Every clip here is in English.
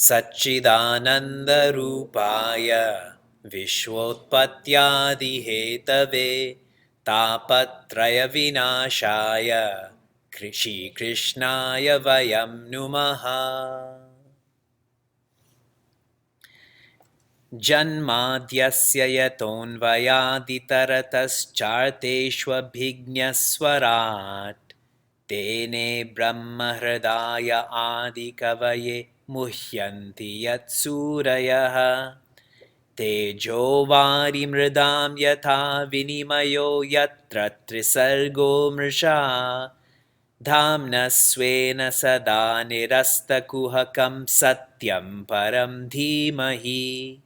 Satchidananda-rupaya Vishwotpatyadi-hetave Tapatraya-vinashaya Krishi Krishnaya Vayam Numaha. Janmadyasya yatonvayaditaratascharteshvabhignaswarat Tene brahmahridaya adikavaye muhyanti yatsurayah Tejo varimridam yatha vinimayo yatra trisargo mrisha Dhamna svena sada nirastakuhakam satyam param dhimahi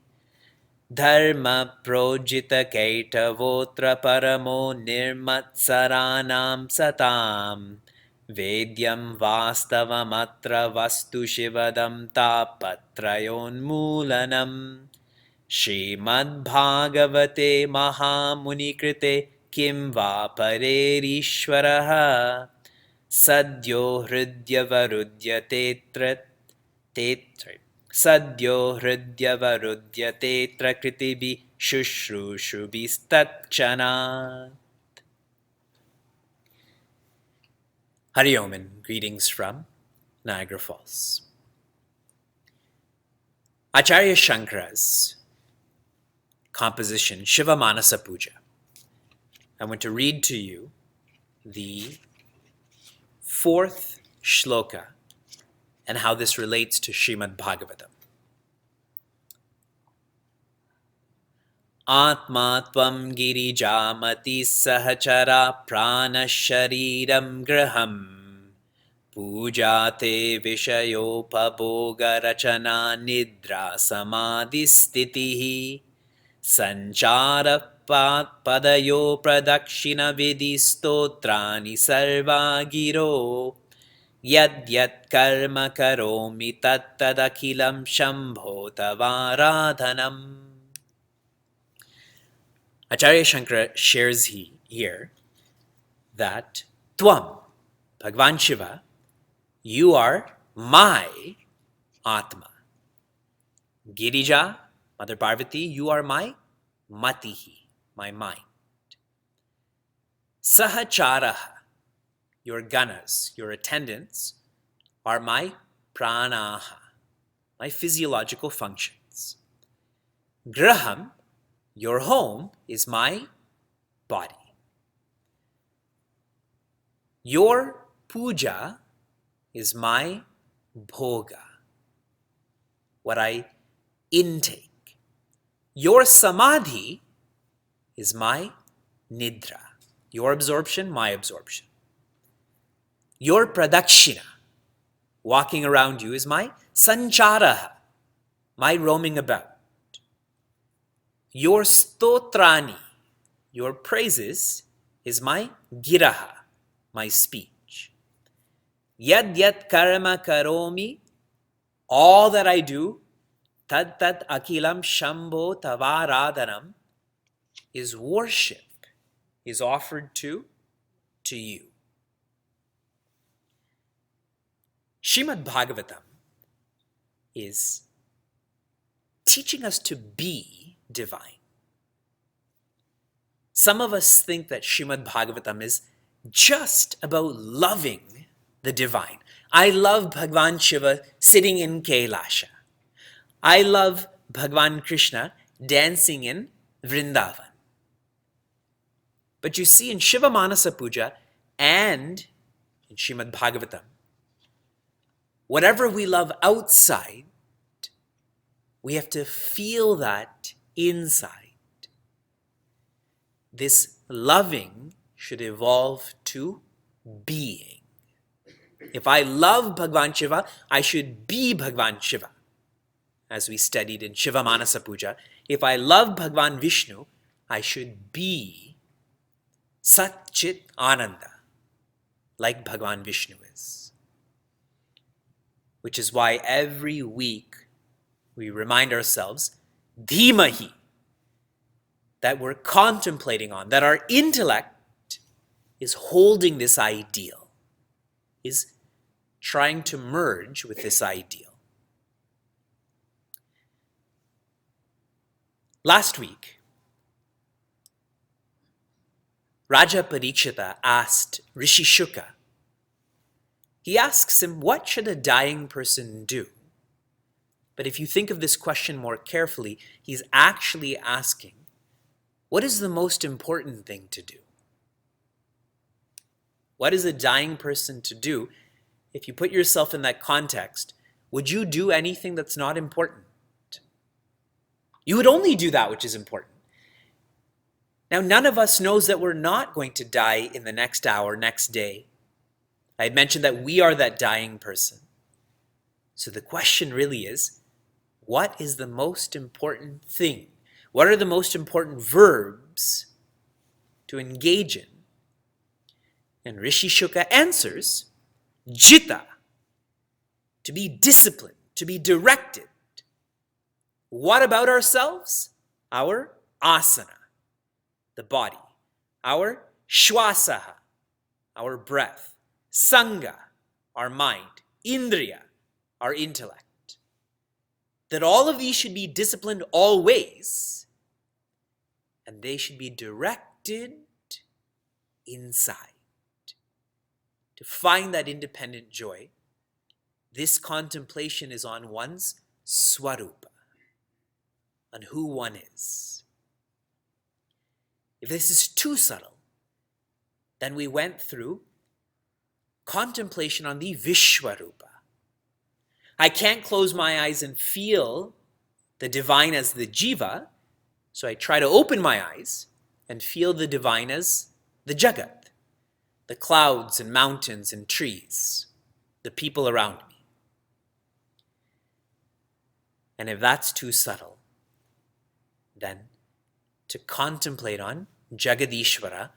Dharma projita kaitavotra paramo nirmatsaranam satam Vedyam vastavamatra vastu shivadam tapatrayonmulanam Srimad Bhagavate Mahamunikrite Kim va parerishvaraha Sadyo hridyavarudyatetra Sadyo hridyavarudyatetra kritibi shushrushubistatchanat. Hari Om and greetings from Niagara Falls. Acharya Shankara's composition Shiva Manasa Puja. I want to read to you the fourth shloka and how this relates to Srimad Bhagavatam. Atma tvam girijamati sahachara prana shariram graham pujate vishayopaboga rachana nidra samadhi stitihi sanchara padayo pradakshina vidhi stotrani sarva giro Yad yad karma karomi tattadakilam shambho tavaradhanam. Acharya Shankara shares here that Tvam, Bhagavan Shiva, you are my Atma. Girija, Mother Parvati, you are my Matihi, my mind. Sahacharaha, your ganas, your attendants, are my pranaha, my physiological functions. Graham, your home, is my body. Your puja is my bhoga, what I intake. Your samadhi is my nidra, your absorption, my absorption. Your pradakshina, walking around you, is my sancharaha, my roaming about. Your stotrani, your praises, is my giraha, my speech. Yad yad karma karomi, all that I do, tad tad akilam shambho tavaradhanam, is worship, is offered to you. Srimad Bhagavatam is teaching us to be divine. Some of us think that Srimad Bhagavatam is just about loving the divine. I love Bhagavan Shiva sitting in Kailasha. I love Bhagavan Krishna dancing in Vrindavan. But you see, in Shiva Manasa Puja and in Srimad Bhagavatam, Whatever we love outside, we have to feel that inside. This loving should evolve to being. If I love Bhagavan Shiva, I should be Bhagavan Shiva, as we studied in Shiva Manasa Puja. If I love Bhagavan Vishnu, I should be Sat Chit Ananda, like Bhagavan Vishnu is. Which is why every week we remind ourselves, Dhimahi, that we're contemplating on, that our intellect is holding this ideal, is trying to merge with this ideal. Last week, Raja Parikshita asked Rishi Shuka, he asks him, what should a dying person do? But if you think of this question more carefully, he's actually asking, what is the most important thing to do? What is a dying person to do? If you put yourself in that context, would you do anything that's not important? You would only do that which is important. Now, none of us knows that we're not going to die in the next hour, next day. I had mentioned that we are that dying person. So the question really is, what is the most important thing? What are the most important verbs to engage in? And Rishi Shuka answers, Jita, to be disciplined, to be directed. What about ourselves? Our asana, the body. Our shwasaha, our breath. Sangha, our mind. Indriya, our intellect. That all of these should be disciplined always, and they should be directed inside. To find that independent joy, this contemplation is on one's swarupa, on who one is. If this is too subtle, then we went through contemplation on the Vishwarupa. I can't close my eyes and feel the divine as the jiva, so I try to open my eyes and feel the divine as the jagat, the clouds and mountains and trees, the people around me. And if that's too subtle, then to contemplate on Jagadishvara,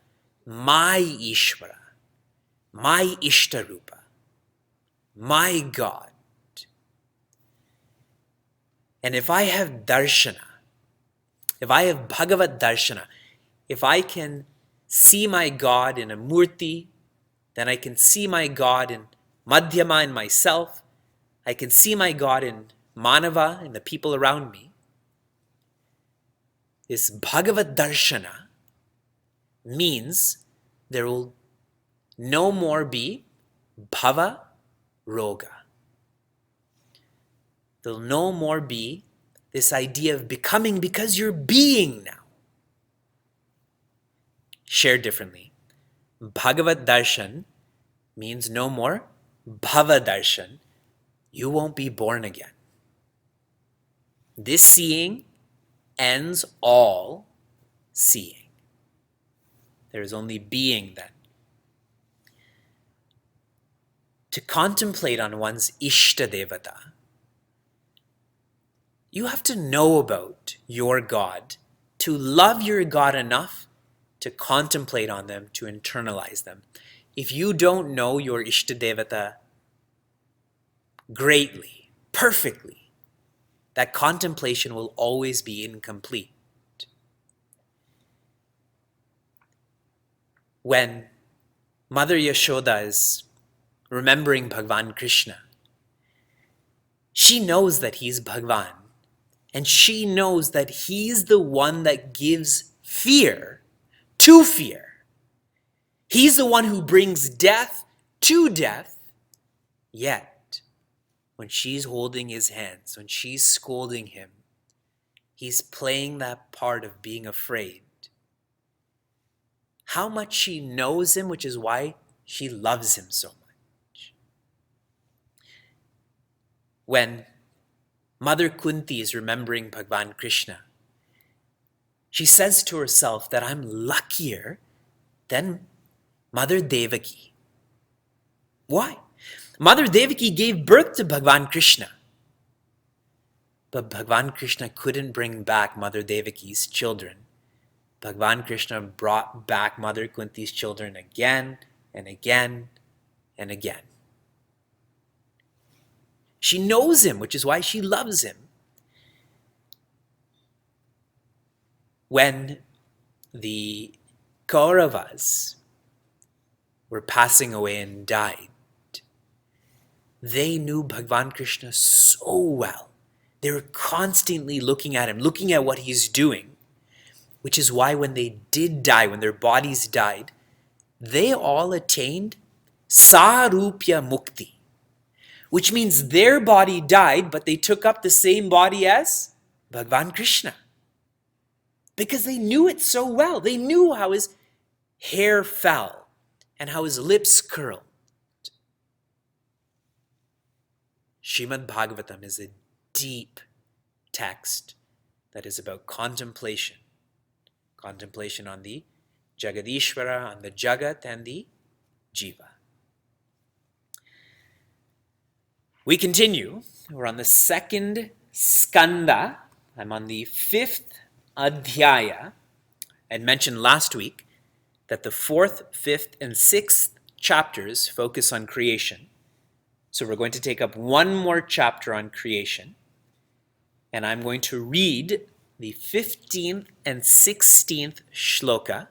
my Ishvara, my Ishtarupa, my God. And if I have darshana, if I have Bhagavat darshana, if I can see my God in a murti, then I can see my God in Madhyama, in myself. I can see my God in Manava, in the people around me. This Bhagavat darshana means there will no more be bhava roga. There'll no more be this idea of becoming because you're being now. Shared differently, Bhagavat darshan means no more bhava darshan. You won't be born again. This seeing ends all seeing. There is only being then. To contemplate on one's Ishta Devata, you have to know about your God, to love your God enough to contemplate on them, to internalize them. If you don't know your Ishta Devata greatly, perfectly, that contemplation will always be incomplete. When Mother Yashoda is remembering Bhagavan Krishna, she knows that he's Bhagavan, and she knows that he's the one that gives fear to fear. He's the one who brings death to death, yet when she's holding his hands, when she's scolding him, he's playing that part of being afraid. How much she knows him, which is why she loves him so much. when Mother Kunti is remembering Bhagavan Krishna, she says to herself that I'm luckier than Mother Devaki. Why? Mother Devaki gave birth to Bhagavan Krishna. But Bhagavan Krishna couldn't bring back Mother Devaki's children. Bhagavan Krishna brought back Mother Kunti's children again and again and again. She knows him, which is why she loves him. When the Kauravas were passing away and died, they knew Bhagavan Krishna so well. They were constantly looking at him, looking at what he's doing, which is why when they did die, when their bodies died, they all attained Sarupya Mukti, which means their body died, but they took up the same body as Bhagavan Krishna. Because they knew it so well. They knew how his hair fell and how his lips curled. Srimad Bhagavatam is a deep text that is about contemplation. Contemplation on the Jagadishvara, on the Jagat and the Jiva. We continue. We're on the second skanda. I'm on the 5th adhyaya. I mentioned last week that the 4th, 5th, and 6th chapters focus on creation. So we're going to take up one more chapter on creation. And I'm going to read the 15th and 16th shloka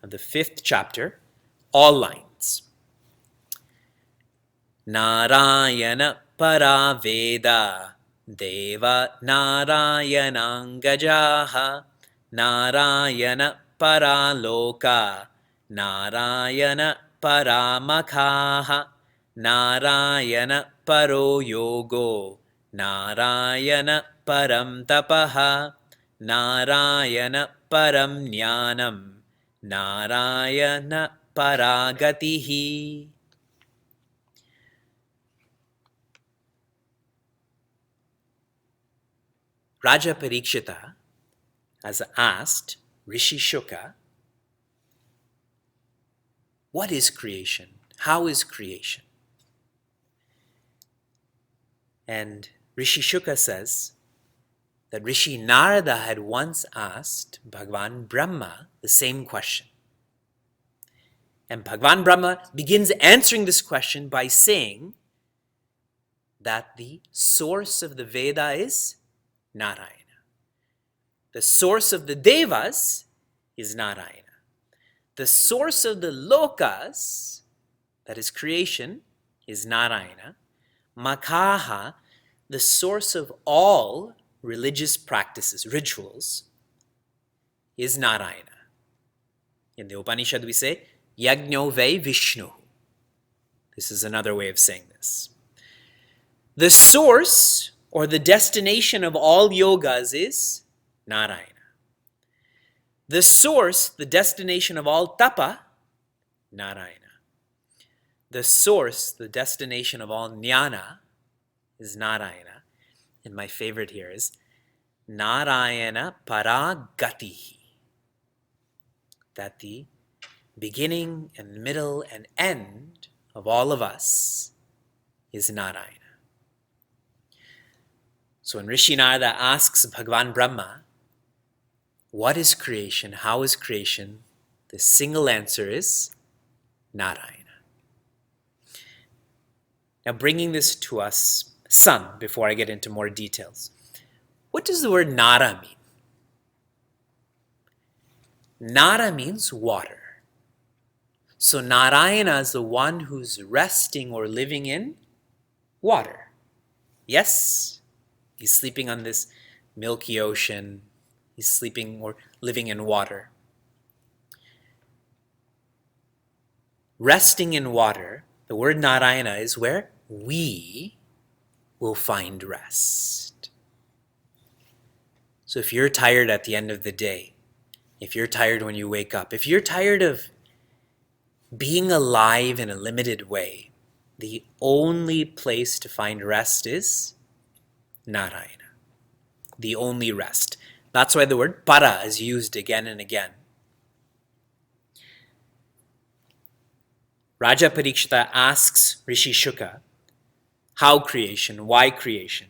of the 5th chapter, all lines. Narayana para veda deva narayanangajaha narayana para loka narayana para makhaha narayana paro yogo narayana param tapaha narayana param jnanam narayana paragatihi. Raja Parikshita has asked Rishi Shuka, what is creation? How is creation? And Rishi Shuka says that Rishi Narada had once asked Bhagavan Brahma the same question. And Bhagavan Brahma begins answering this question by saying that the source of the Veda is Narayana. The source of the Devas is Narayana. The source of the Lokas, that is creation, is Narayana. Makhaha, the source of all religious practices, rituals, is Narayana. In the Upanishad we say, Yajno Ve Vishnu. This is another way of saying this. The source or the destination of all yogas is Narayana. The source, the destination of all tapa, Narayana. The source, the destination of all jnana is Narayana. And my favorite here is Narayana paragatihi. That the beginning and middle and end of all of us is Narayana. So when Rishi Narada asks Bhagavan Brahma, what is creation? How is creation? The single answer is Narayana. Now bringing this to us, some, before I get into more details. What does the word Nara mean? Nara means water. So Narayana is the one who's resting or living in water. Yes, he's sleeping on this milky ocean. He's sleeping or living in water. Resting in water, the word Narayana is where we will find rest. So if you're tired at the end of the day, if you're tired when you wake up, if you're tired of being alive in a limited way, the only place to find rest is Narayana, the only rest. That's why the word para is used again and again. Raja Parikshita asks Rishi Shuka, how creation, why creation?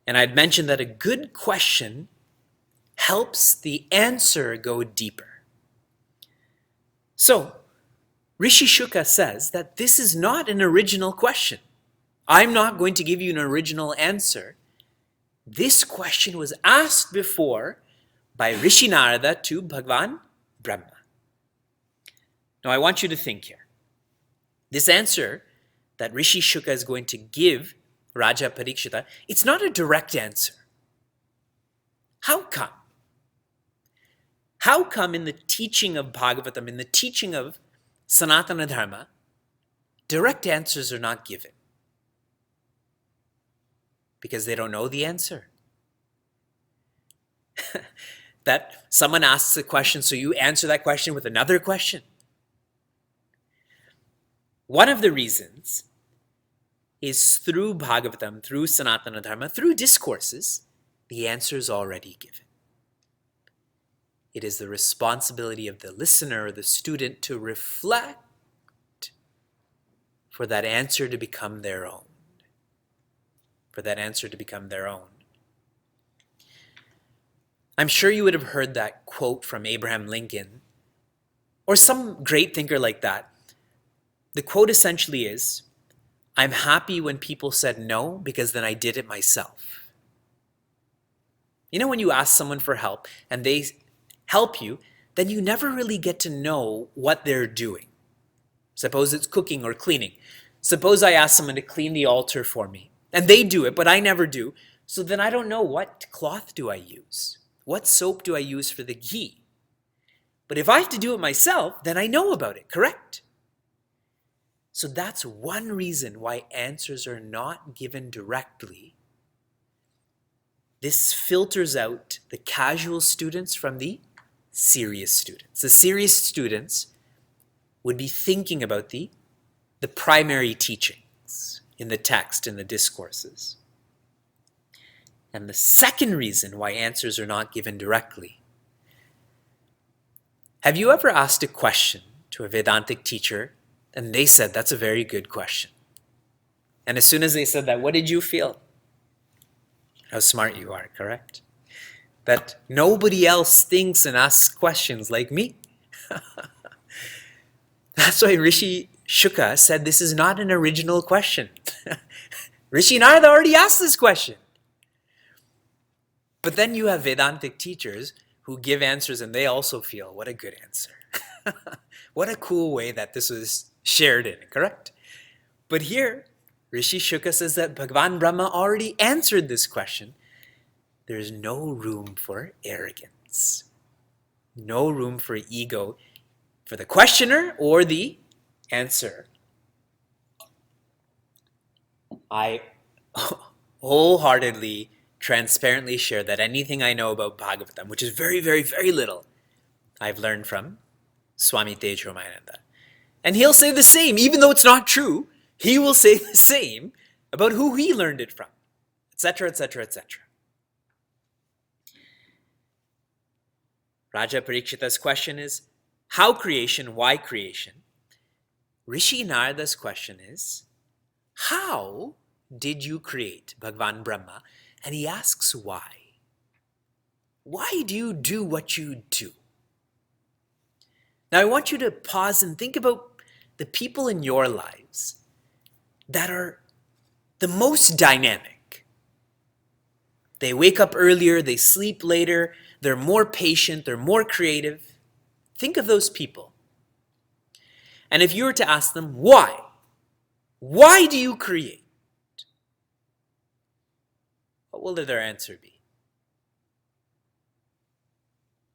And I'd mentioned that a good question helps the answer go deeper. So, Rishi Shuka says that this is not an original question. I'm not going to give you an original answer. This question was asked before by Rishi Narada to Bhagavan Brahma. Now I want you to think here. This answer that Rishi Shuka is going to give Raja Parikshita, it's not a direct answer. How come? How come in the teaching of Bhagavatam, in the teaching of Sanatana Dharma, direct answers are not given? Because they don't know the answer. That someone asks a question, so you answer that question with another question. One of the reasons is through Bhagavatam, through Sanatana Dharma, through discourses, the answer is already given. It is the responsibility of the listener or the student to reflect for that answer to become their own. For that answer to become their own. I'm sure you would have heard that quote from Abraham Lincoln or some great thinker like that. The quote essentially is, I'm happy when people said no because then I did it myself. You know, when you ask someone for help and they help you, then you never really get to know what they're doing. Suppose it's cooking or cleaning. Suppose I ask someone to clean the altar for me and they do it, but I never do. So then I don't know, what cloth do I use? What soap do I use for the ghee? But if I have to do it myself, then I know about it, correct? So that's one reason why answers are not given directly. This filters out the casual students from the serious students. The serious students would be thinking about the primary teachings in the text, in the discourses. And the second reason why answers are not given directly. Have you ever asked a question to a Vedantic teacher and they said, that's a very good question? And as soon as they said that, what did you feel? How smart you are, correct? That nobody else thinks and asks questions like me. That's why Rishi Shuka said this is not an original question. Rishi Narada already asked this question. But then you have Vedantic teachers who give answers and they also feel, what a good answer. What a cool way that this was shared in, correct? But here, Rishi Shuka says that Bhagavan Brahma already answered this question. There is no room for arrogance. No room for ego for the questioner or the answer. I wholeheartedly, transparently share that anything I know about Bhagavatam, which is very, very, very little, I've learned from Swami Tejomayananda. And he'll say the same, even though it's not true, he will say the same about who he learned it from, etc., etc., etc. Raja Parikshita's question is, how creation, why creation? Rishi Narada's question is, how did you create Bhagavan Brahma? And he asks why. Why do you do what you do? Now I want you to pause and think about the people in your lives that are the most dynamic. They wake up earlier, they sleep later, they're more patient, they're more creative. Think of those people. And if you were to ask them, why? Why do you create? What will their answer be?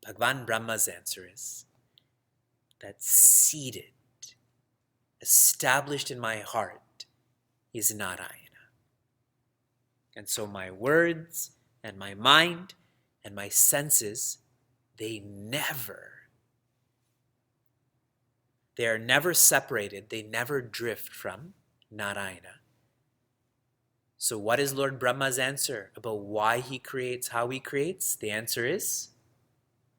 Bhagavan Brahma's answer is that seated, established in my heart is Narayana. And so my words and my mind and my senses, they are never separated, they never drift from Narayana. So what is Lord Brahma's answer about why he creates, how he creates? The answer is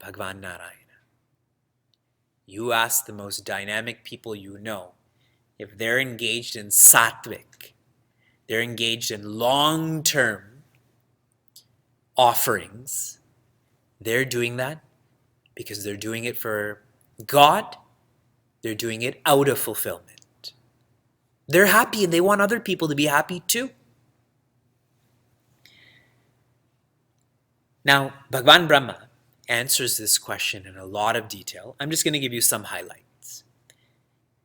Bhagavan Narayana. You ask the most dynamic people you know, if they're engaged in sattvic, they're engaged in long-term offerings, they're doing that because they're doing it for God, they're doing it out of fulfillment. They're happy and they want other people to be happy too. Now, Bhagavan Brahma answers this question in a lot of detail. I'm just going to give you some highlights.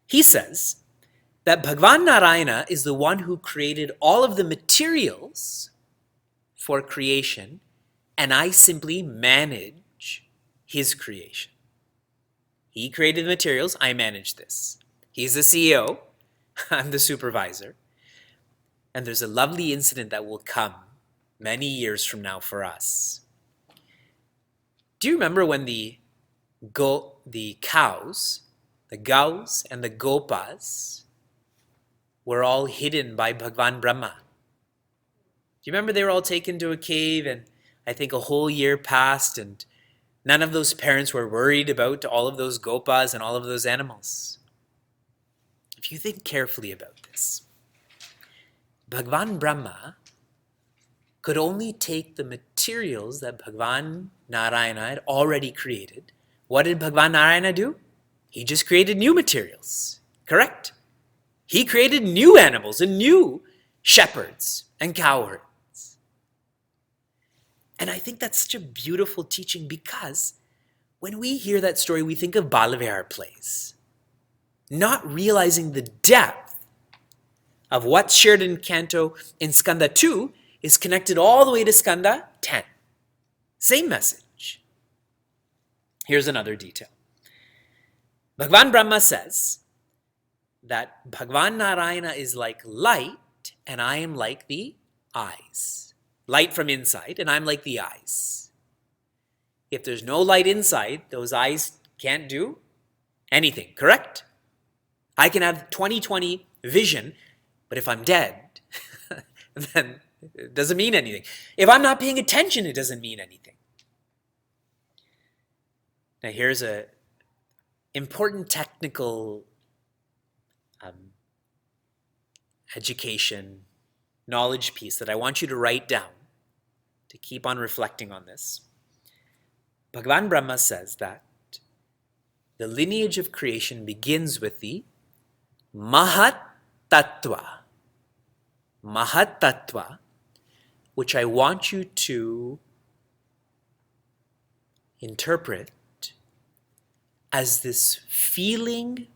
He says that Bhagavan Narayana is the one who created all of the materials for creation, and I simply manage his creation. He created the materials, I manage this. He's the CEO, I'm the supervisor. And there's a lovely incident that will come many years from now for us. Do you remember when the cows, the gaus and the gopas were all hidden by Bhagavan Brahma? Do you remember they were all taken to a cave, and I think a whole year passed and none of those parents were worried about all of those gopas and all of those animals? If you think carefully about this, Bhagavan Brahma could only take the materials that Bhagavan Narayana had already created. What did Bhagavan Narayana do? He just created new materials, correct? He created new animals and new shepherds and cowherds. And I think that's such a beautiful teaching, because when we hear that story, we think of Balavihar plays, not realizing the depth of what's shared in Canto in Skanda 2 is connected all the way to Skanda 10. Same message. Here's another detail. Bhagavan Brahma says that Bhagavan Narayana is like light and I am like the eyes. Light from inside and I'm like the eyes. If there's no light inside, those eyes can't do anything, correct? I can have 20/20 vision, but if I'm dead, then it doesn't mean anything. If I'm not paying attention, it doesn't mean anything. Now here's a important technical education, knowledge piece that I want you to write down to keep on reflecting on this. Bhagavan Brahma says that the lineage of creation begins with the Mahat Tattva. Mahat Tattva, which I want you to interpret as this feeling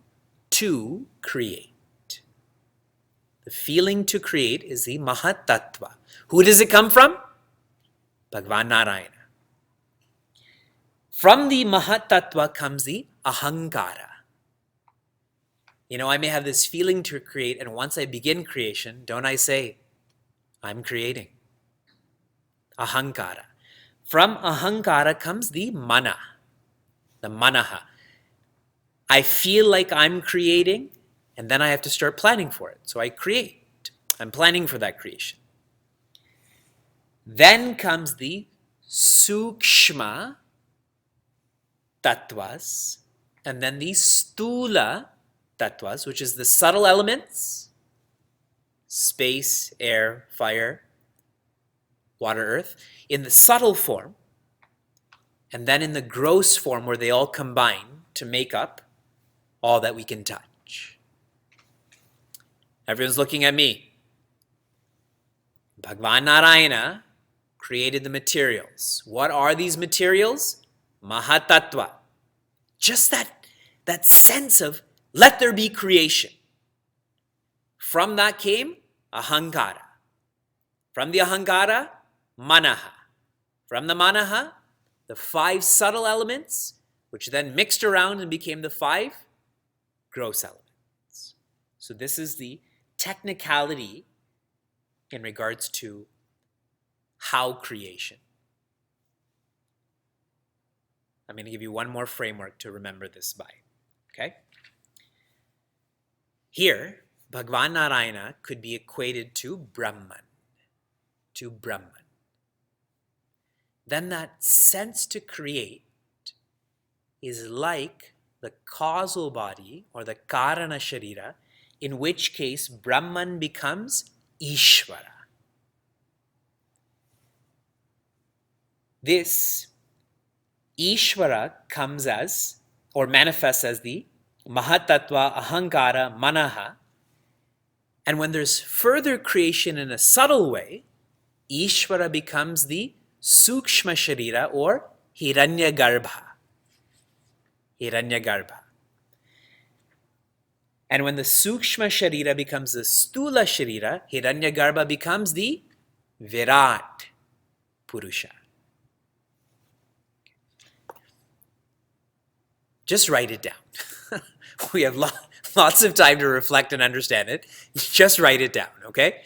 to create. The feeling to create is the Mahat Tattva. Who does it come from? Bhagavan Narayana. From the Mahat Tattva comes the Ahankara. You know, I may have this feeling to create, and once I begin creation, don't I say, I'm creating? Ahankara. From Ahankara comes the Mana, the Manaha. I feel like I'm creating, and then I have to start planning for it. So I create. I'm planning for that creation. Then comes the Sukshma Tattvas, and then the Stula Tattvas, which is the subtle elements, space, air, fire, water, earth, in the subtle form, and then in the gross form where they all combine to make up all that we can touch. Everyone's looking at me. Bhagavan Narayana created the materials. What are these materials? Mahatattva. Just that sense of let there be creation. From that came Ahankara. From the Ahankara, Manaha. From the Manaha, the 5 subtle elements, which then mixed around and became the 5 gross elements. So this is the technicality in regards to how creation. I'm going to give you one more framework to remember this by. Okay? Here, Bhagavan Narayana could be equated to Brahman. to Brahman, then that sense to create is like the causal body or the Karana Sharira, in which case Brahman becomes Ishvara. This Ishvara comes as or manifests as the Mahatattva, Ahankara, Manaha. And when there's further creation in a subtle way, Ishvara becomes the Sukshma Sharira or Hiranyagarbha. Hiranyagarbha. And when the Sukshma Sharira becomes the Stula Sharira, Hiranyagarbha becomes the Virat Purusha. Just write it down. We have lots of time to reflect and understand it. Just write it down, okay?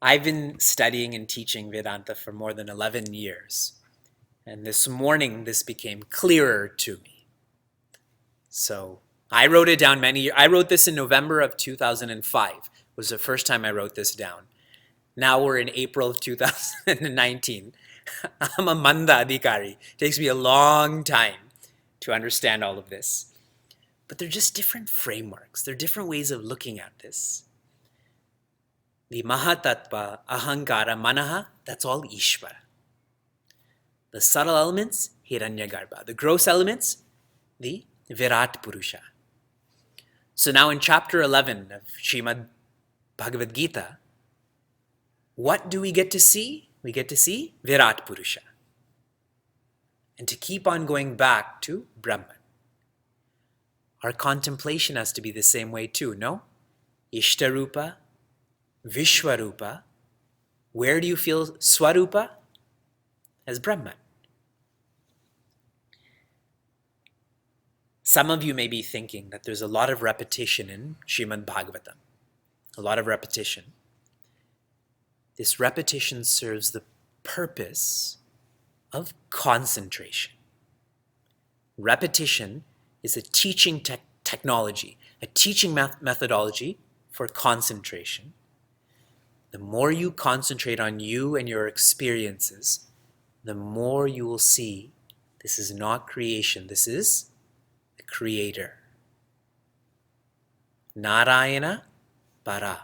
I've been studying and teaching Vedanta for more than 11 years. And this morning, this became clearer to me. So I wrote it down I wrote this in November of 2005. Was the first time I wrote this down. Now we're in April of 2019. I'm a Manda Adhikari. It takes me a long time to understand all of this. But they're just different frameworks. They're different ways of looking at this. The Mahatattva, Ahankara, Manaha, that's all Ishvara. The subtle elements, Hiranyagarbha. The gross elements, the Virat Purusha. So now in chapter 11 of Srimad Bhagavad Gita, what do we get to see? We get to see Virat Purusha. And to keep on going back to Brahman. Our contemplation has to be the same way too, no? Ishtarupa, Vishwarupa. Where do you feel Swarupa? As Brahman. Some of you may be thinking that there's a lot of repetition in Srimad Bhagavatam. A lot of repetition. This repetition serves the purpose of concentration. Repetition is a teaching technology, a teaching methodology for concentration. The more you concentrate on you and your experiences, the more you will see this is not creation, this is the Creator. Narayana Para.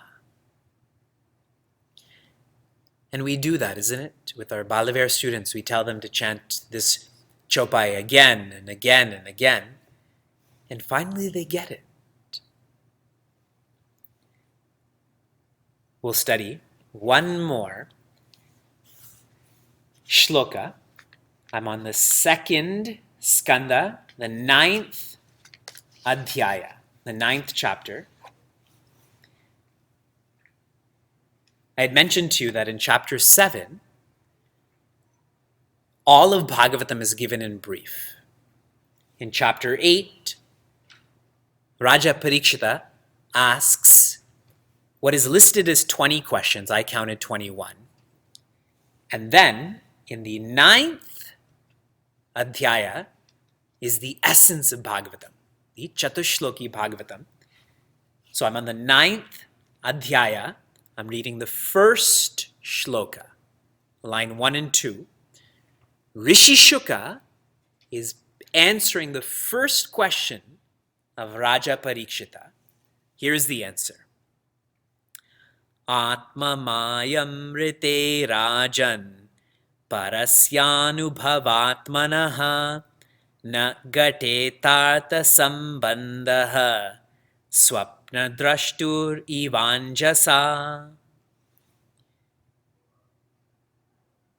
And we do that, isn't it? With our Balavar students, we tell them to chant this chopai again and again and again. And finally they get it. We'll study one more shloka. I'm on the second skanda, the 9th adhyaya, the 9th chapter. I had mentioned to you that in chapter 7, all of Bhagavatam is given in brief. In chapter 8, Raja Parikshita asks what is listed as 20 questions. I counted 21. And then, in the 9th adhyaya, is the essence of Bhagavatam, the Chatushloki Bhagavatam. So I'm on the 9th adhyaya. I'm reading the first shloka, line 1 and 2. Rishi Shuka is answering the first question of Raja Parikshita. Here's the answer. Atma mayam rite rajan parasyanubhavatmanaha na gate tartha sambandaha swapna drashtur ivanjasa.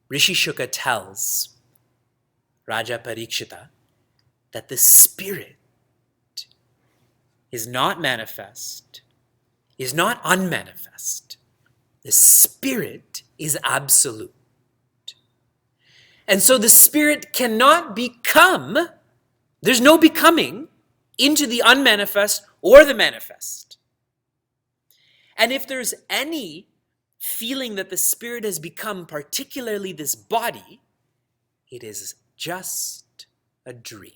Rishi Shuka tells Raja Parikshita that the spirit is not manifest, is not unmanifest. The spirit is absolute. And so the spirit cannot become, there's no becoming into the unmanifest or the manifest. And if there's any feeling that the spirit has become, particularly this body, it is just a dream.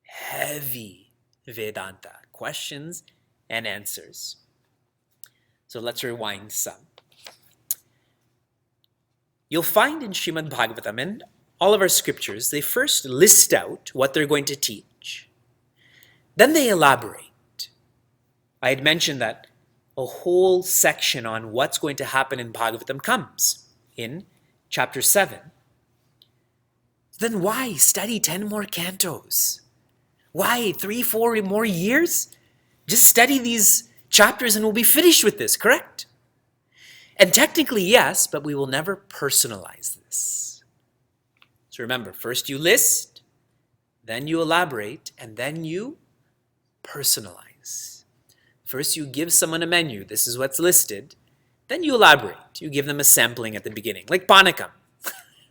Heavy Vedanta questions and answers. So let's rewind some. You'll find in Srimad Bhagavatam and all of our scriptures, they first list out what they're going to teach. Then they elaborate. I had mentioned that a whole section on what's going to happen in Bhagavatam comes in chapter 7. Then why study 10 more cantos? Why 3-4 more years? Just study these chapters and we'll be finished with this, correct? And technically, yes, but we will never personalize this. So remember, first you list, then you elaborate, and then you personalize. First you give someone a menu, this is what's listed, then you elaborate. You give them a sampling at the beginning, like panikam,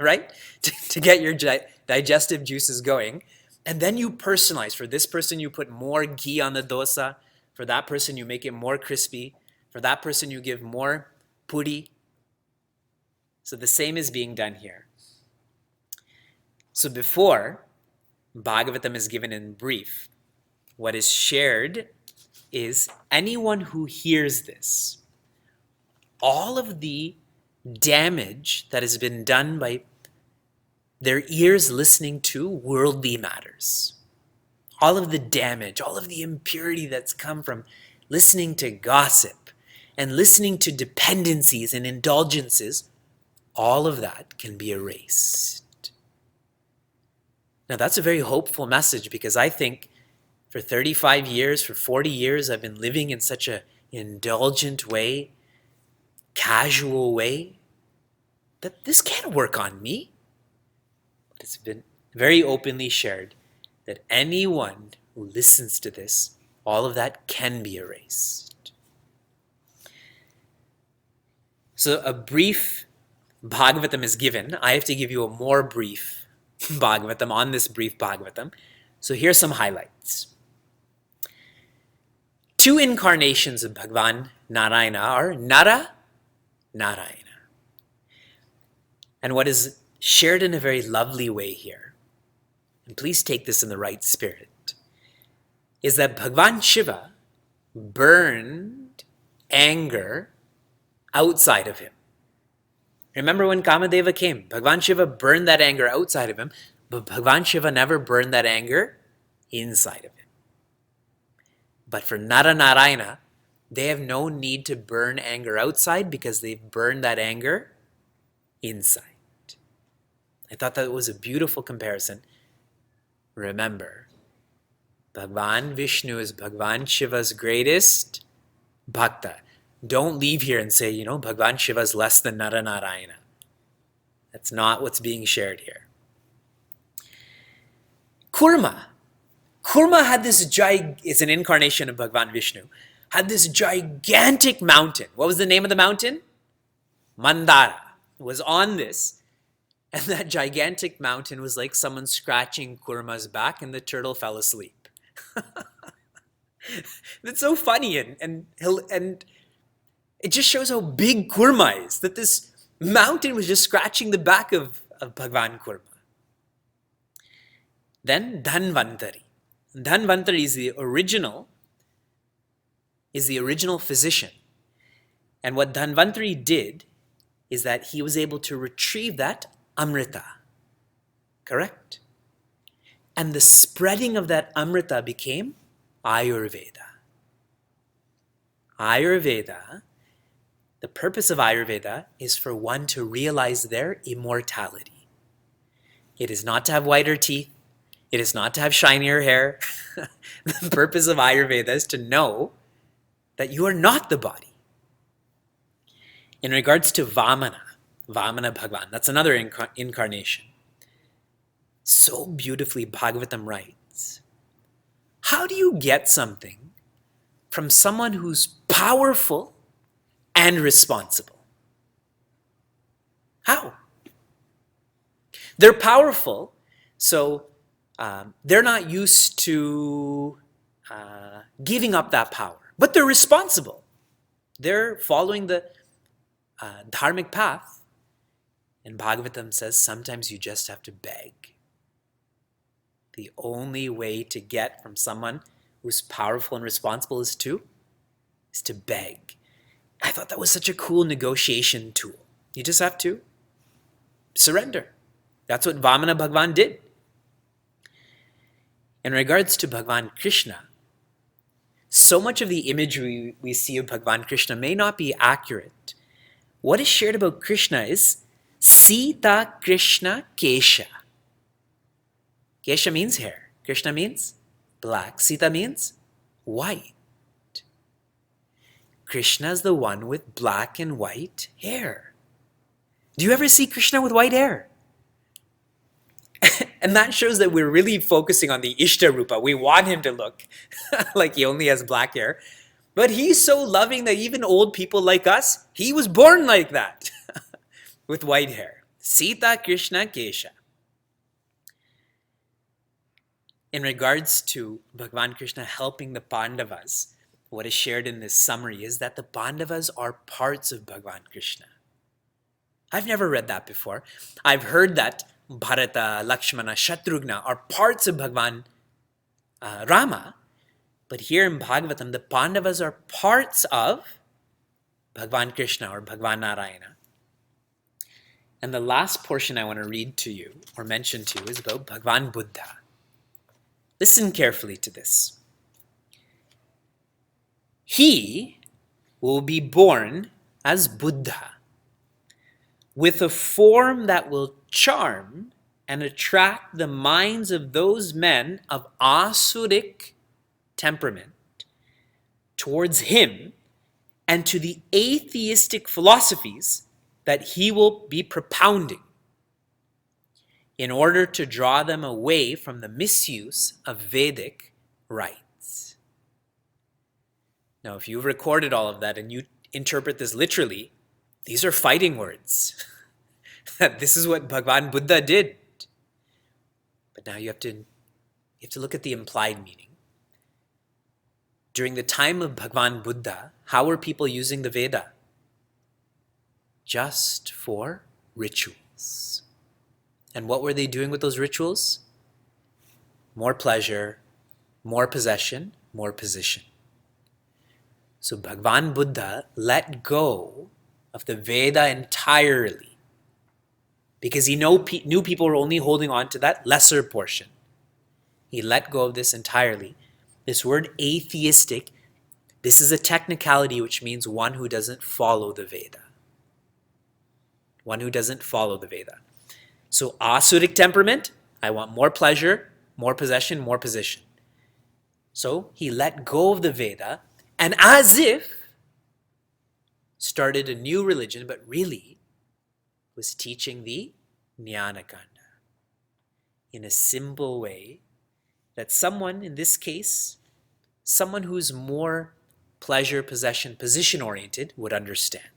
right? To get your digestive juices going. And then you personalize. For this person, you put more ghee on the dosa. For that person, you make it more crispy. For that person, you give more puri. So the same is being done here. So before Bhagavatam is given in brief, what is shared is anyone who hears this, all of the damage that has been done by their ears listening to worldly matters, all of the damage, all of the impurity that's come from listening to gossip and listening to dependencies and indulgences, all of that can be erased. Now that's a very hopeful message, because I think for 35 years, for 40 years, I've been living in such an indulgent way, casual way, that this can't work on me. But it's been very openly shared that anyone who listens to this, all of that can be erased. So a brief Bhagavatam is given. I have to give you a more brief Bhagavatam on this brief Bhagavatam. So here's some highlights. 2 incarnations of Bhagavan Narayana are Nara, Narayana. And what is shared in a very lovely way here, and please take this in the right spirit, is that Bhagavan Shiva burned anger outside of him. Remember when Kamadeva came, Bhagavan Shiva burned that anger outside of him, but Bhagavan Shiva never burned that anger inside of him. But for Nara Narayana, they have no need to burn anger outside because they've burned that anger inside. I thought that was a beautiful comparison. Remember, Bhagavan Vishnu is Bhagavan Shiva's greatest bhakta. Don't leave here and say, Bhagavan Shiva is less than Nara Narayana. That's not what's being shared here. Kurma. Kurma had this it's an incarnation of Bhagavan Vishnu, had this gigantic mountain. What was the name of the mountain? Mandara. It was on this. And that gigantic mountain was like someone scratching Kurma's back, and the turtle fell asleep. That's so funny, and it just shows how big Kurma is, that this mountain was just scratching the back of Bhagavan Kurma. Then Dhanvantari. Dhanvantari is the original physician. And what Dhanvantari did is that he was able to retrieve that Amrita. Correct? And the spreading of that Amrita became Ayurveda. Ayurveda, the purpose of Ayurveda is for one to realize their immortality. It is not to have whiter teeth. It is not to have shinier hair. The purpose of Ayurveda is to know that you are not the body. In regards to Vamana Bhagavan, that's another incarnation. So beautifully Bhagavatam writes, how do you get something from someone who's powerful and responsible? How? They're powerful, so they're not used to giving up that power, but they're responsible. They're following the dharmic path. And Bhagavatam says sometimes you just have to beg. The only way to get from someone who's powerful and responsible is to beg. I thought that was such a cool negotiation tool. You just have to surrender. That's what Vamana Bhagavan did. In regards to Bhagavan Krishna, so much of the imagery we see of Bhagavan Krishna may not be accurate. What is shared about Krishna is Sita Krishna Kesha. Kesha means hair. Krishna means black. Sita means white. Krishna is the one with black and white hair. Do you ever see Krishna with white hair? And that shows that we're really focusing on the Ishta Rupa. We want him to look like he only has black hair. But he's so loving that even old people like us, he was born like that, with white hair. Sita Krishna Kesha. In regards to Bhagavan Krishna helping the Pandavas, what is shared in this summary is that the Pandavas are parts of Bhagavan Krishna. I've never read that before. I've heard that Bharata, Lakshmana, Shatrughna are parts of Bhagavan Rama. But here in Bhagavatam, the Pandavas are parts of Bhagavan Krishna or Bhagavan Narayana. And the last portion I want to read to you or mention to you is about Bhagavan Buddha. Listen carefully to this. He will be born as Buddha, with a form that will charm and attract the minds of those men of asuric temperament towards him and to the atheistic philosophies that he will be propounding in order to draw them away from the misuse of Vedic rites. Now, if you've recorded all of that and you interpret this literally, these are fighting words. This is what Bhagavan Buddha did. But now you have to look at the implied meaning. During the time of Bhagavan Buddha, how were people using the Veda? Just for rituals. And what were they doing with those rituals? More pleasure, more possession, more position. So Bhagavan Buddha let go of the Veda entirely because he knew people were only holding on to that lesser portion. He let go of this entirely. This word atheistic, this is a technicality which means one who doesn't follow the Veda. One who doesn't follow the Veda. So asuric temperament, I want more pleasure, more possession, more position. So he let go of the Veda and as if started a new religion, but really was teaching the Jnanakanda in a simple way that someone, in this case, someone who's more pleasure, possession, position-oriented would understand.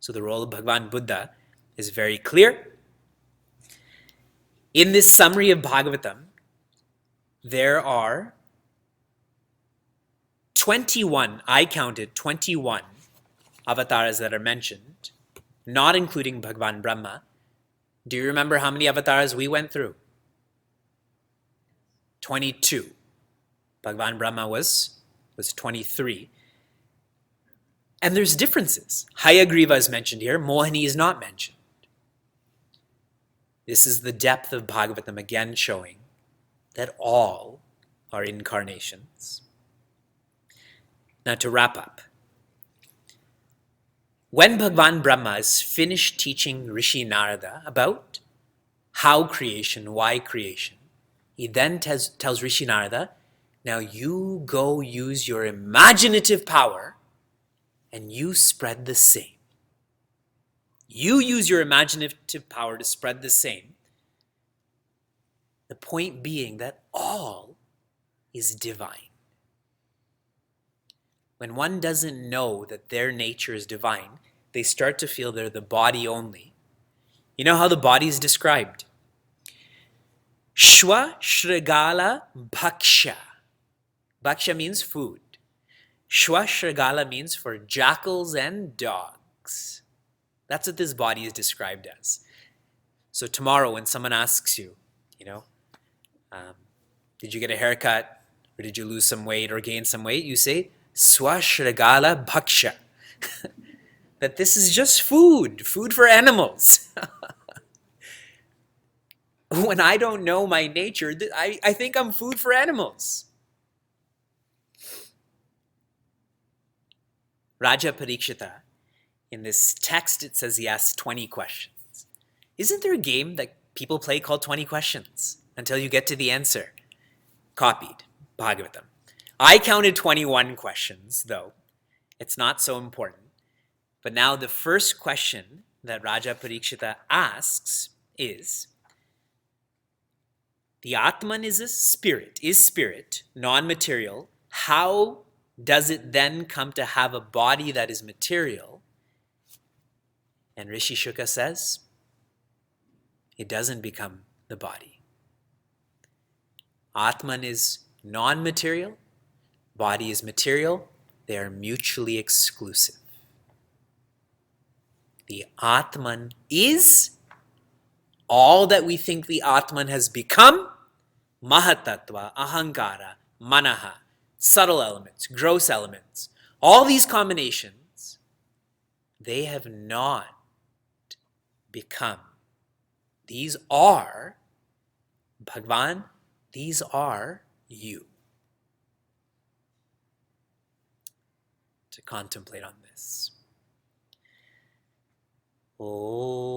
So the role of Bhagavan Buddha is very clear. In this summary of Bhagavatam, there are 21, I counted 21 avatars that are mentioned, not including Bhagavan Brahma. Do you remember how many avatars we went through? 22. Bhagavan Brahma was 23. And there's differences. Hayagriva is mentioned here. Mohini is not mentioned. This is the depth of Bhagavatam again showing that all are incarnations. Now to wrap up. When Bhagavan Brahma is finished teaching Rishi Narada about how creation, why creation, he then tells Rishi Narada, now you go use your imaginative power and you spread the same. You use your imaginative power to spread the same. The point being that all is divine. When one doesn't know that their nature is divine, they start to feel they're the body only. You know how the body is described? Shwa Shrigala Bhaksha. Bhaksha means food. Shwa Shrigala means for jackals and dogs. That's what this body is described as. So tomorrow when someone asks you, did you get a haircut or did you lose some weight or gain some weight? You say, swashragala bhaksha. That this is just food for animals. When I don't know my nature, I think I'm food for animals. Raja Parikshita, in this text, it says he asked 20 questions. Isn't there a game that people play called 20 questions until you get to the answer? Copied, Bhagavatam. I counted 21 questions, though. It's not so important. But now the first question that Raja Parikshita asks is, the Atman is spirit, non-material. How does it then come to have a body that is material? And Rishi Shuka says, it doesn't become the body. Atman is non-material, body is material, they are mutually exclusive. The Atman is all that we think the Atman has become, Mahatattva, Ahankara, Manaha, subtle elements, gross elements, all these combinations, they have not become. These are, Bhagwan, these are you. To contemplate on this. Oh.